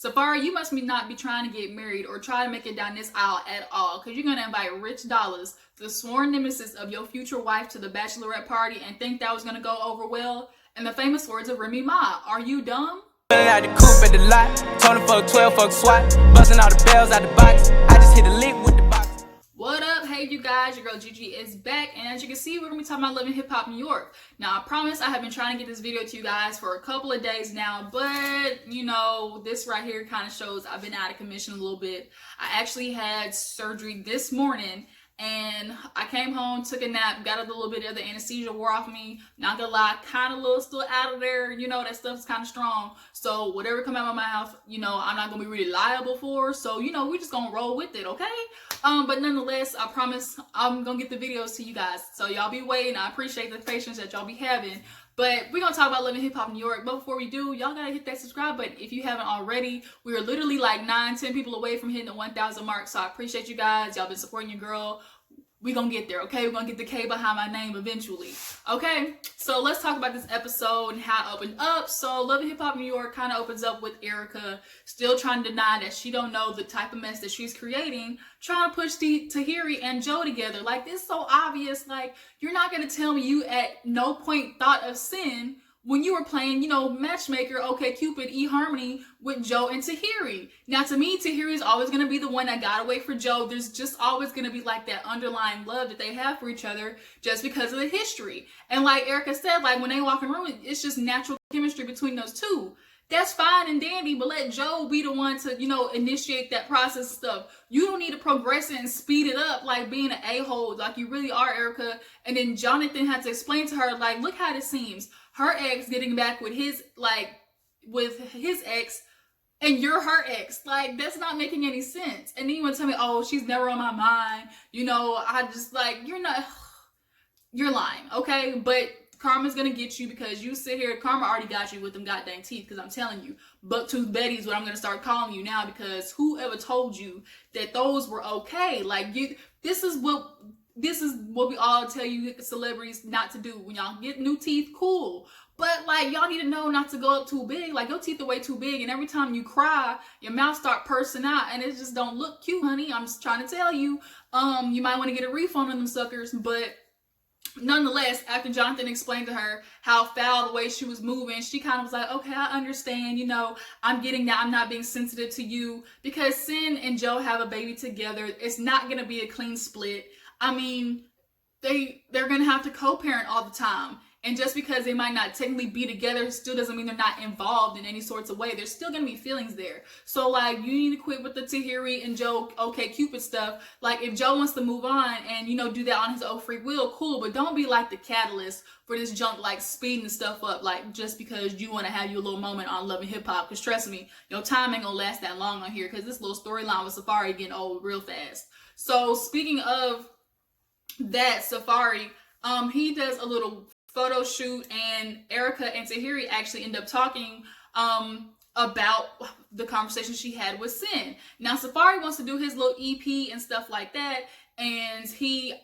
Safaree, you must not be trying to get married or try to make it down this aisle at all, because you're going to invite rich dollaz, the sworn nemesis of your future wife, to the bachelorette party and think that was going to go over well. In the famous words of Remy Ma, are you dumb? Out the coupe at the lot, told him fuck 12, fuck SWAT, busting all the bells out the box. I just hit a lick with the box. What up? Hey, you guys, your girl Gigi is back, and as you can see, we're gonna be talking about living hip hop New York. Now, I promise I have been trying to get this video to you guys for a couple of days now, but you know, this right here kind of shows I've been out of commission a little bit. I actually had surgery this morning, and I came home, took a nap, got a little bit of the anesthesia wore off me. Not gonna lie, kind of a little still out of there. You know, that stuff's kind of strong. So whatever come out of my mouth, you know, I'm not gonna be really liable for. So, you know, we're just gonna roll with it, okay? But nonetheless, I promise I'm gonna get the videos to you guys. So y'all be waiting. I appreciate the patience that y'all be having. But we're gonna talk about living hip hop New York. But before we do, y'all gotta hit that subscribe button if you haven't already. We are literally like 9-10 people away from hitting the 1,000 mark. So I appreciate you guys. Y'all been supporting your girl. We're gonna get there, okay? We're gonna get the K behind my name eventually. Okay, so let's talk about this episode and how it opened up. So Loving Hip Hop New York kind of opens up with Erika still trying to deny that she don't know the type of mess that she's creating, trying to push Tahiri and Joe together. Like, this is so obvious. Like, you're not gonna tell me you at no point thought of Cyn when you were playing, you know, matchmaker, okay, Cupid, eHarmony with Joe and Tahiri. Now, to me, Tahiri is always going to be the one that got away for Joe. There's just always going to be like that underlying love that they have for each other just because of the history. And like Erika said, like when they walk in the room, it's just natural chemistry between those two. That's fine and dandy, but let Joe be the one to, you know, initiate that process and stuff. You don't need to progress it and speed it up like being an a-hole, like you really are, Erika. And then Jonathan had to explain to her, like, look how this seems. Her ex getting back with his, like, with his ex, and you're her ex. Like, that's not making any sense. And then you want to tell me, oh, she's never on my mind. You know, I just, like, you're lying, okay? But karma's gonna get you because you sit here. Karma already got you with them goddamn teeth, because I'm telling you, bucktooth Betty is what I'm gonna start calling you now, because whoever told you that those were okay? Like, this is what we all tell you celebrities not to do. When y'all get new teeth, cool. But like, y'all need to know not to go up too big. Like, your teeth are way too big, and every time you cry, your mouth start pursing out, and it just don't look cute, honey. I'm just trying to tell you. You might want to get a refund on them suckers, but nonetheless, after Jonathan explained to her how foul the way she was moving, she kind of was like, okay, I understand, you know, I'm getting that I'm not being sensitive to you, because Cyn and Joe have a baby together. It's not going to be a clean split. I mean, they're going to have to co-parent all the time. And just because they might not technically be together still doesn't mean they're not involved in any sorts of way. There's still going to be feelings there. So, like, you need to quit with the Tahiri and Joe, okay, Cupid stuff. Like, if Joe wants to move on and, you know, do that on his own free will, cool. But don't be like the catalyst for this junk, like, speeding stuff up, like, just because you want to have your little moment on Loving Hip Hop. Because trust me, your time ain't going to last that long on here, because this little storyline with Safaree getting old real fast. So, speaking of that, Safaree, he does a little photo shoot, and Erika and Tahiri actually end up talking about the conversation she had with Cyn. Now, Safaree wants to do his little EP and stuff like that, and are we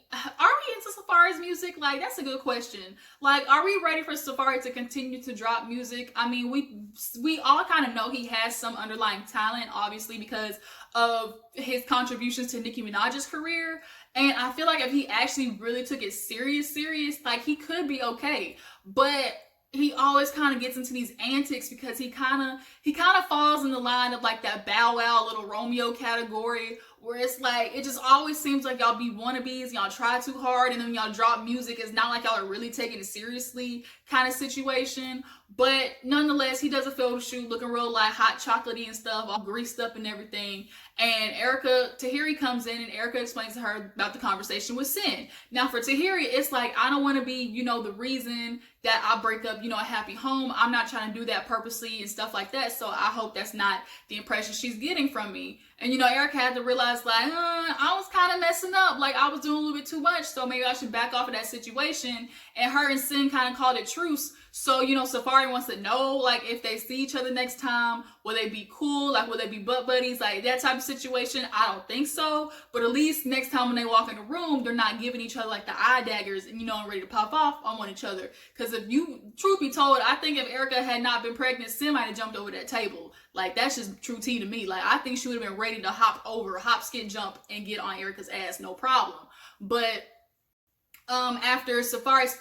into Safaree's music? Like, that's a good question. Like, are we ready for Safaree to continue to drop music? I mean, we all kind of know he has some underlying talent, obviously, because of his contributions to Nicki Minaj's career. And I feel like if he actually really took it serious, like, he could be okay. But he always kind of gets into these antics because he kind of falls in the line of like that Bow Wow Little Romeo category, where it's like, it just always seems like y'all be wannabes, y'all try too hard, and then when y'all drop music, it's not like y'all are really taking it seriously kind of situation. But nonetheless, he does a photo shoot looking real like hot chocolatey and stuff, all greased up and everything. And Tahiri comes in, and Erika explains to her about the conversation with Cyn. Now, for Tahiri, it's like, I don't want to be, you know, the reason that I break up, you know, a happy home. I'm not trying to do that purposely and stuff like that. So I hope that's not the impression she's getting from me. And, you know, Erika had to realize, like, I was kind of messing up. Like, I was doing a little bit too much. So maybe I should back off of that situation. And her and Cyn kind of called it truce. So, you know, Safaree wants to know, like, if they see each other next time, will they be cool? Like, will they be butt buddies? Like, that type of situation? I don't think so. But at least next time when they walk in the room, they're not giving each other, like, the eye daggers and, you know, ready to pop off on each other. Because if you, truth be told, I think if Erika had not been pregnant, Cyn might have jumped over that table. Like, that's just true tea to me. Like, I think she would have been ready to hop, skip, jump, and get on Erika's ass, no problem. But after Safaree's,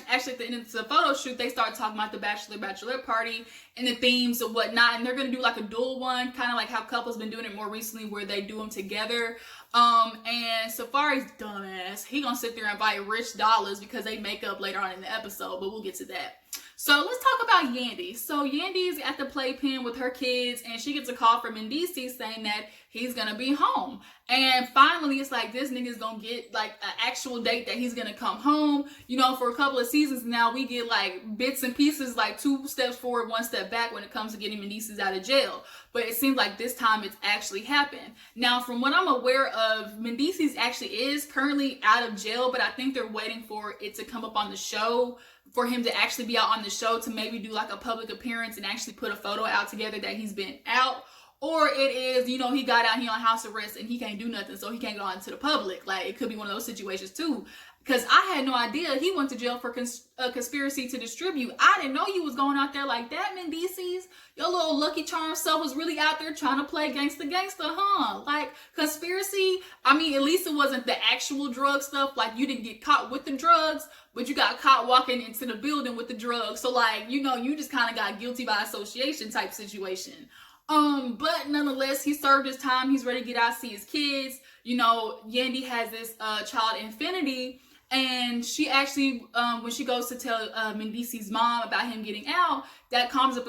actually at the end of the photo shoot, they start talking about the bachelorette party and the themes and whatnot, and they're gonna do like a dual one, kind of like how couples been doing it more recently, where they do them together. And Safaree's dumbass, he gonna sit there and invite rich dollaz because they make up later on in the episode, but we'll get to that. So let's talk about Yandy. So Yandy's at the playpen with her kids, and she gets a call from mendeeces saying that he's gonna be home. And finally, it's like this nigga's gonna get like an actual date that he's gonna come home. You know, for a couple of seasons now, we get like bits and pieces, like 2 steps forward, 1 step back when it comes to getting mendeeces out of jail. But it seems like this time it's actually happened. Now, from what I'm aware of, mendeeces actually is currently out of jail, but I think they're waiting for it to come up on the show, for him to actually be out on the show to maybe do like a public appearance and actually put a photo out together that he's been out. Or it is, you know, he got out here on house arrest and he can't do nothing, so he can't go out into the public. Like, it could be one of those situations too. Because I had no idea he went to jail for conspiracy to distribute. I didn't know you was going out there like that, mendeeces. Your little Lucky Charm self was really out there trying to play gangsta, huh? Like, conspiracy, I mean, at least it wasn't the actual drug stuff. Like, you didn't get caught with the drugs, but you got caught walking into the building with the drugs. So, like, you know, you just kind of got guilty by association type situation. But nonetheless, he served his time. He's ready to get out, see his kids. You know, Yandy has this child, Infinity, and she actually, when she goes to tell mendeeces' mom about him getting out, that comes up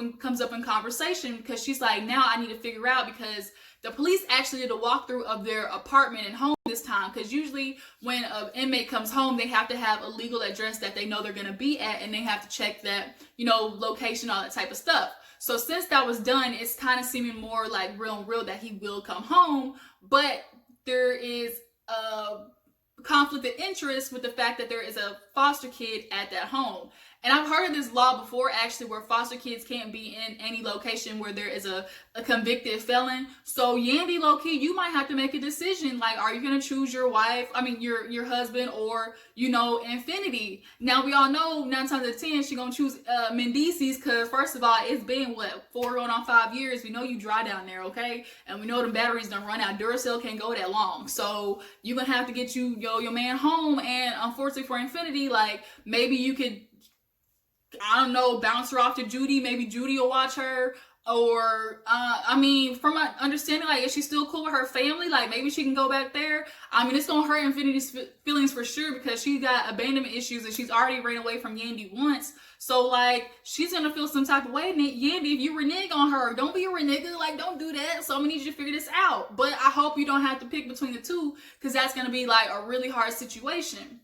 in conversation, because she's like, now I need to figure out, because the police actually did a walkthrough of their apartment and home this time, because usually when an inmate comes home, they have to have a legal address that they know they're going to be at, and they have to check that, you know, location, all that type of stuff. So since that was done, it's kind of seeming more like real that he will come home, but there is a conflict of interest with the fact that there is a foster kid at that home. And I've heard of this law before, actually, where foster kids can't be in any location where there is a convicted felon. So Yandy, low-key, you might have to make a decision. Like, are you going to choose your wife, your husband, or, you know, Infinity? Now, we all know 9 times out of 10, she's going to choose mendeeces, because, first of all, it's been, 4 going on 5 years. We know you dry down there, okay? And we know the batteries done run out. Duracell can't go that long. So you're going to have to get your man home. And unfortunately for Infinity, like, maybe you could, I don't know, bounce her off to Judy. Maybe Judy will watch her. Or, I mean, from my understanding, like, is she still cool with her family? Like, maybe she can go back there. I mean, it's gonna hurt Infinity's feelings for sure, because she got abandonment issues and she's already ran away from Yandy once. So, like, she's gonna feel some type of way. Yandy, if you renege on her, don't be a renegade. Like, don't do that. So I'm gonna need you to figure this out. But I hope you don't have to pick between the two, because that's gonna be, like, a really hard situation.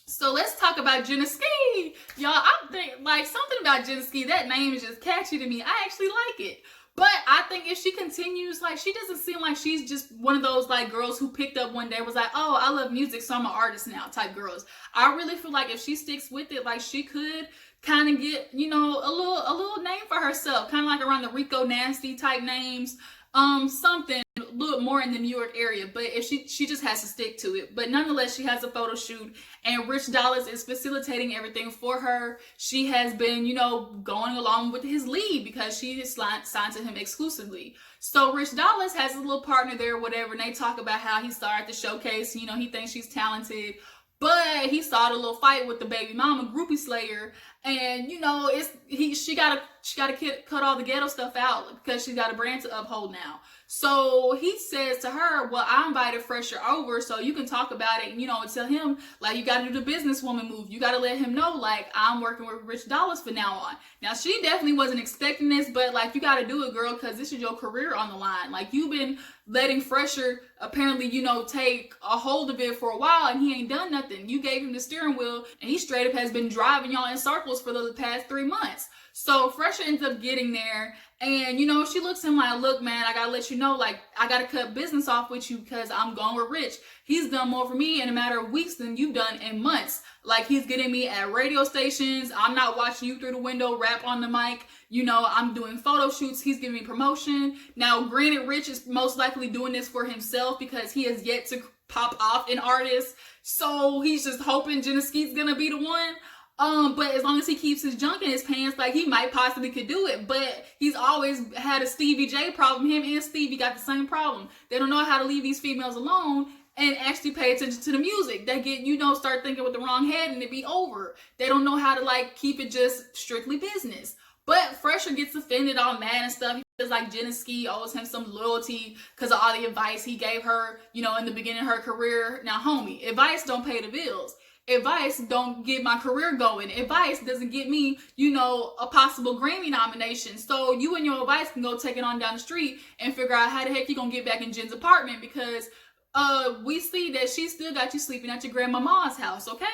So let's talk about Jeniski. Y'all, I think, like, something about Jeniski, that name is just catchy to me. I actually like it. But I think if she continues, like, she doesn't seem like she's just one of those, like, girls who picked up one day, was like, oh, I love music, so I'm an artist now type girls. I really feel like if she sticks with it, like, she could kind of get, you know, a little name for herself, kind of like around the Rico Nasty type names. Something a little more in the New York area, but if she just has to stick to it. But nonetheless, she has a photo shoot, and Rich Dollaz is facilitating everything for her. She has been, you know, going along with his lead, because she is signed to him exclusively. So Rich Dollaz has a little partner there, whatever, and they talk about how he started the showcase. You know, he thinks she's talented, but he started a little fight with the baby mama, Groupie Slayer, and, you know, she gotta cut all the ghetto stuff out, because she's got a brand to uphold now. So he says to her, well, I invited Phresher over so you can talk about it, and, you know, and tell him, like, you got to do the businesswoman move. You got to let him know, like, I'm working with Rich Dollaz from now on. Now, she definitely wasn't expecting this, but, like, you got to do it, girl, because this is your career on the line. Like, you've been letting Phresher apparently, you know, take a hold of it for a while, and he ain't done nothing. You gave him the steering wheel, and he straight up has been driving y'all in circles for the past 3 months. So Phresher ends up getting there, and you know, she looks at him like, look, man, I gotta let you know, like, I gotta cut business off with you because I'm going with Rich. He's done more for me in a matter of weeks than you've done in months. Like, he's getting me at radio stations. I'm not watching you through the window rap on the mic. You know, I'm doing photo shoots. He's giving me promotion. Now, granted, Rich is most likely doing this for himself because he has yet to pop off an artist. So he's just hoping Jadaski's gonna be the one. But as long as he keeps his junk in his pants, like, he might possibly could do it. But he's always had a Stevie J problem. Him and Stevie got the same problem. They don't know how to leave these females alone and actually pay attention to the music. They get, you know, start thinking with the wrong head and it be over. They don't know how to, like, keep it just strictly business. But Phresher gets offended, all mad and stuff. He feels like Jadaski owes him some loyalty because of all the advice he gave her, you know, in the beginning of her career. Now, homie, advice don't pay the bills. Advice don't get my career going. Advice doesn't get me, you know, a possible Grammy nomination. So you and your advice can go take it on down the street and figure out how the heck you gonna get back in Jen's apartment, because we see that she still got you sleeping at your grandmama's house, okay?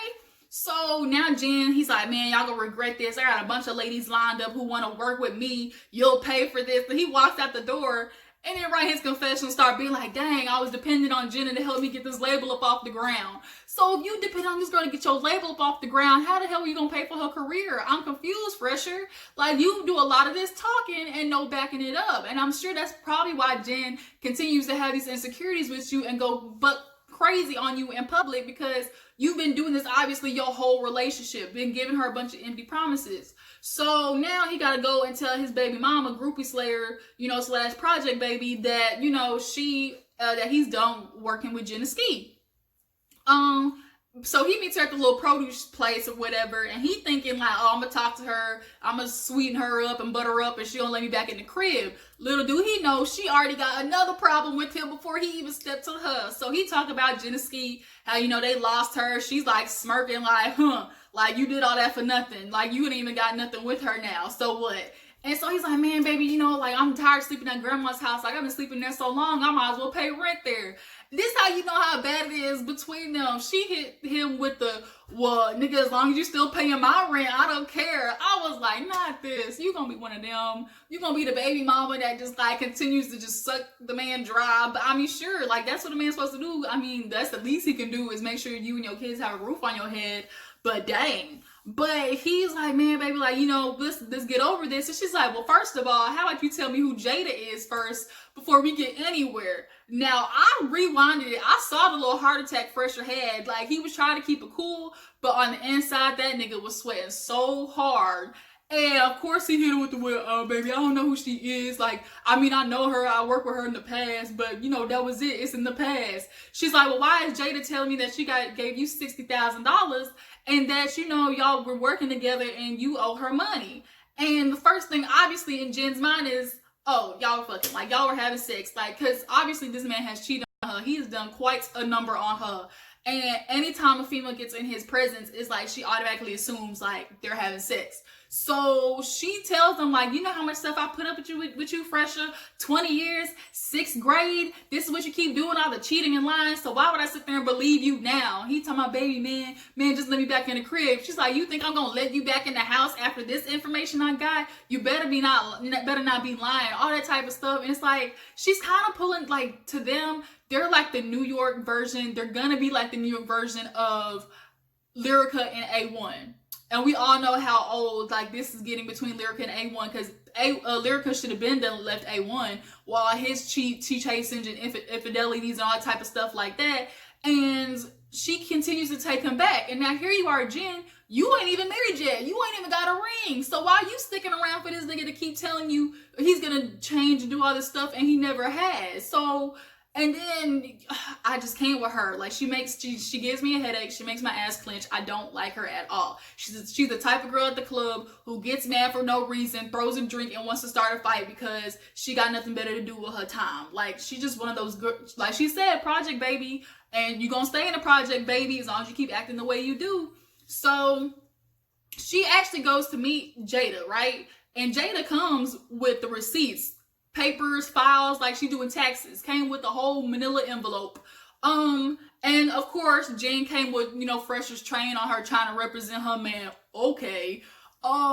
So now Jen, he's like, man, y'all gonna regret this. I got a bunch of ladies lined up who want to work with me. You'll pay for this. But he walks out the door and then write his confession, start being like, dang, I was dependent on Jenna to help me get this label up off the ground. So if you depend on this girl to get your label up off the ground, how the hell are you gonna pay for her career? I'm confused, Phresher. Like, you do a lot of this talking and no backing it up. And I'm sure that's probably why Jen continues to have these insecurities with you and go but crazy on you in public, because you've been doing this obviously your whole relationship, been giving her a bunch of empty promises. So now he gotta go and tell his baby mama, groupie slayer, you know, slash project baby, that, you know, that he's done working with Jadaski. So he meets her at the little produce place or whatever, and he thinking like, oh, I'm gonna talk to her, I'm gonna sweeten her up and butter her up, and she gonna let me back in the crib. Little do he know, she already got another problem with him before he even stepped to her. So he talk about Jadaski, how, you know, they lost her. She's like smirking like, like, you did all that for nothing. Like, you ain't even got nothing with her now. So what? And so he's like, man, baby, you know, like, I'm tired of sleeping at grandma's house. Like, I've been sleeping there so long, I might as well pay rent there. This how you know how bad it is between them. She hit him with the, well, nigga, as long as you still paying my rent, I don't care. I was like, not this. You gonna be one of them. You gonna be the baby mama that just, like, continues to just suck the man dry. But I mean, sure, like, that's what a man's supposed to do. I mean, that's the least he can do, is make sure you and your kids have a roof on your head. But dang. But he's like, man, baby, like, you know, let's get over this. And she's like, well, first of all, how about you tell me who Jada is first before we get anywhere? Now, I rewinded it. I saw the little heart attack Phresher had. Like, he was trying to keep it cool, but on the inside, that nigga was sweating so hard. And of course he hit her with the, well, oh, baby, I don't know who she is. Like, I mean, I know her, I worked with her in the past, but, you know, that was it. It's in the past. She's like, well, why is Jada telling me that she gave you $60,000 and that, you know, y'all were working together and you owe her money? And the first thing, obviously, in Jen's mind is, oh, y'all were fucking, like, y'all were having sex. Like, because obviously this man has cheated on her. He's done quite a number on her. And anytime a female gets in his presence, it's like she automatically assumes, like, they're having sex. So she tells him, like, you know how much stuff I put up with you, Phresher? 20 years, 6th grade. This is what you keep doing, all the cheating and lying. So why would I sit there and believe you now? He talking about, baby, man, just let me back in the crib. She's like, you think I'm gonna let you back in the house after this information I got? You better not be lying, all that type of stuff. And it's like, she's kind of pulling, like, to them, they're like the New York version. They're gonna be like the New York version of Lyrica and A1. And we all know how old, like, this is getting between Lyrica and A1, because Lyrica should have been done left A1 while his chasing and infidelities and all that type of stuff like that. And she continues to take him back. And now here you are, Jen, you ain't even married yet. You ain't even got a ring. So why are you sticking around for this nigga to keep telling you he's gonna change and do all this stuff and he never has? So, and then I just can't with her. Like, she gives me a headache. She makes my ass clench. I don't like her at all. She's the type of girl at the club who gets mad for no reason, throws a drink, and wants to start a fight because she got nothing better to do with her time. Like, she's just one of those girls. Like she said, project baby, and you gonna stay in a project baby as long as you keep acting the way you do. So she actually goes to meet Jada, right? And Jada comes with the receipts, papers, files, like she doing taxes, came with the whole manila envelope. And of course, Jen came with, you know, Phresher's train on her, trying to represent her man. Okay.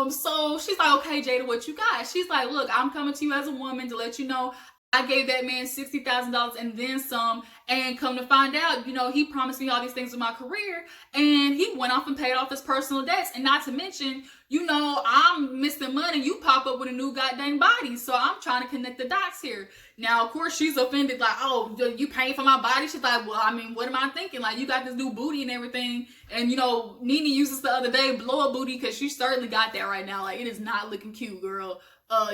So she's like, okay, Jada, what you got? She's like, look, I'm coming to you as a woman to let you know I gave that man $60,000 and then some, and come to find out, you know, he promised me all these things with my career, and he went off and paid off his personal debts. And not to mention, you know, I'm missing money. You pop up with a new goddamn body, so I'm trying to connect the dots here. Now, of course, she's offended, like, oh, you paying for my body? She's like, well, I mean, what am I thinking? Like, you got this new booty and everything, and, you know, Nene uses the other day, blow a booty, because she certainly got that right now. Like, it is not looking cute, girl.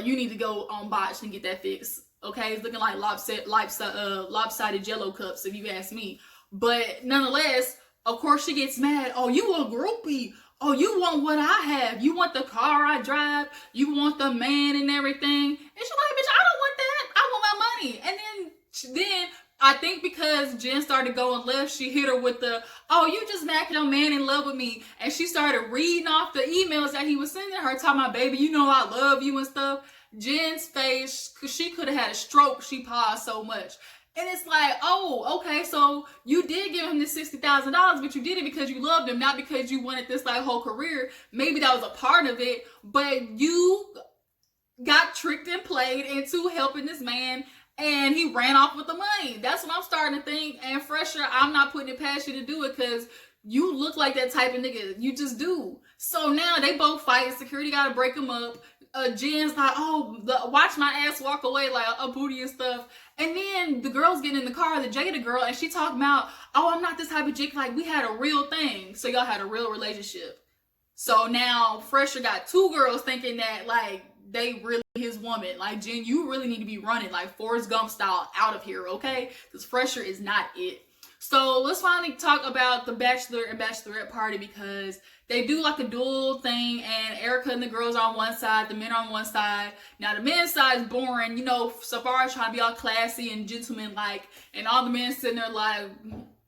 You need to go on botch and get that fixed. Okay, it's looking like lopsided Jello cups, if you ask me. But nonetheless, of course, she gets mad. Oh, you a groupie. Oh, you want what I have. You want the car I drive. You want the man and everything. And she's like, bitch, I don't want that. I want my money. And then I think because Jen started going left, she hit her with the, oh, you just mad 'cause your man in love with me. And she started reading off the emails that he was sending her, talking about, baby, you know I love you and stuff. Jen's face, cause she could have had a stroke. She paused so much. And it's like, oh, okay, so you did give him this $60,000, but you did it because you loved him, not because you wanted this like whole career. Maybe that was a part of it, but you got tricked and played into helping this man, and he ran off with the money. That's what I'm starting to think. And Phresher, I'm not putting it past you to do it, because you look like that type of nigga. You just do. So now they both fight. Security got to break them up. Jen's like, oh, watch my ass walk away, like a booty and stuff. And then the girl's getting in the car, the Jada girl, and she talking about, oh, I'm not this type of chick. Like, we had a real thing. So y'all had a real relationship. So now Phresher got two girls thinking that, like, they really his woman. Like, Jen, you really need to be running, like, Forrest Gump style, out of here, okay? Because Phresher is not it. So let's finally talk about the Bachelor and Bachelorette party, because they do like a dual thing, and Erika and the girls are on one side, the men are on one side. Now the men's side is boring, you know, Safaree trying to be all classy and gentleman-like, and all the men sitting there like,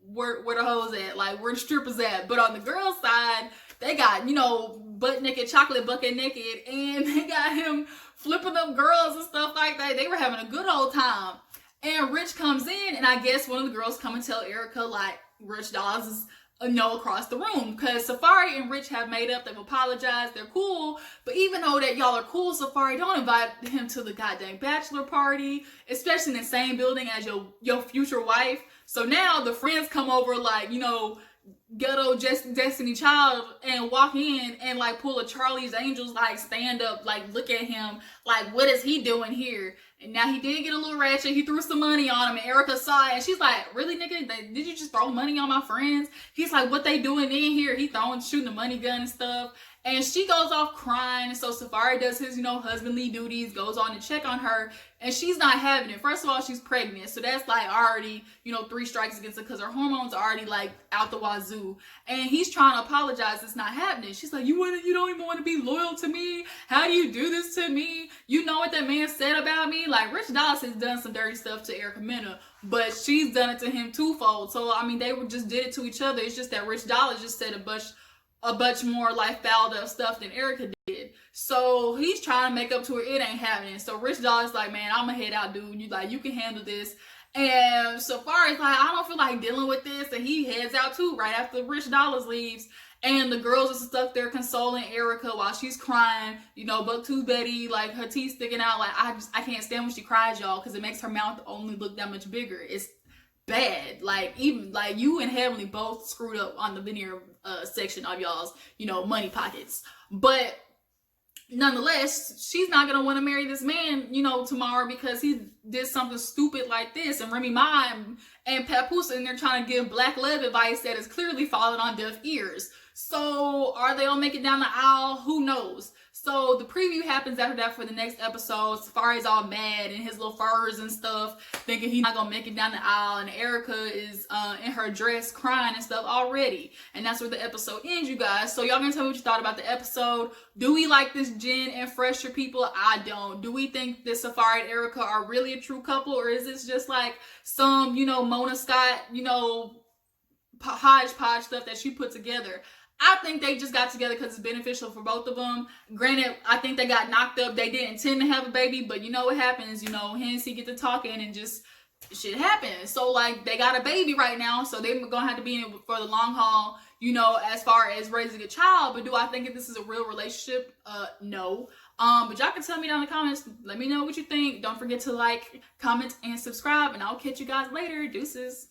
where the hoes at? Like, where the strippers at? But on the girls' side, they got, you know, butt naked, chocolate bucket naked, and they got him flipping up girls and stuff like that. They were having a good old time. And Rich comes in, and I guess one of the girls come and tell Erika, like, Rich Dollaz is across the room, because Safaree and Rich have made up. They've apologized. They're cool. But even though that y'all are cool, Safaree, don't invite him to the goddamn bachelor party, especially in the same building as your future wife. So now the friends come over, like, you know, ghetto Destiny Child, and walk in and like pull a Charlie's Angels, like stand up, like look at him, like what is he doing here? And now he did get a little ratchet. He threw some money on him, and Erika saw it, and she's like, really, nigga? Did you just throw money on my friends? He's like, what they doing in here? He shooting the money gun and stuff. And she goes off crying. So Safaree does his, you know, husbandly duties, goes on to check on her, and she's not having it. First of all, she's pregnant. So that's like already, you know, 3 strikes against her, because her hormones are already like out the wazoo. And he's trying to apologize. It's not happening. She's like, you don't even want to be loyal to me? How do you do this to me? You know what that man said about me? Like, Rich Dollaz has done some dirty stuff to Erika Mena, but she's done it to him twofold. So, I mean, they just did it to each other. It's just that Rich Dollaz just said a bunch more like fouled up stuff than Erika did. So he's trying to make up to her. It ain't happening. So Rich Dollaz like, man, I'm gonna head out, dude. You can handle this. And Safaree's like, I don't feel like dealing with this. And he heads out too right after Rich Dollaz leaves. And the girls are stuck there consoling Erika while she's crying. You know, Bucktooth Betty, like her teeth sticking out. Like, I can't stand when she cries, y'all, because it makes her mouth only look that much bigger. It's bad. Like, even like you and Heavenly both screwed up on the veneer section of y'all's, you know, money pockets. But nonetheless, she's not gonna want to marry this man, you know, tomorrow, because he did something stupid like this. And Remy Ma and Papoose in there trying to give black love advice that is clearly falling on deaf ears. So are they gonna make it down the aisle? Who knows? So the preview happens after that for the next episode. Safaree's all mad in his little furs and stuff, thinking he's not gonna make it down the aisle, and Erika is in her dress crying and stuff already. And that's where the episode ends, you guys. So y'all gonna tell me what you thought about the episode. Do we like this Jen and Phresher people? I don't. Do we think that Safaree and Erika are really a true couple, or is this just like some, you know, Mona Scott, you know, hodgepodge stuff that she put together? I think they just got together because it's beneficial for both of them. Granted, I think they got knocked up. They didn't intend to have a baby, but you know what happens. You know, Hennessy get to talking and just shit happens. So like they got a baby right now, so they're gonna have to be in it for the long haul, you know, as far as raising a child. But do I think that this is a real relationship? No. But y'all can tell me down in the comments. Let me know what you think. Don't forget to like, comment, and subscribe, and I'll catch you guys later. Deuces.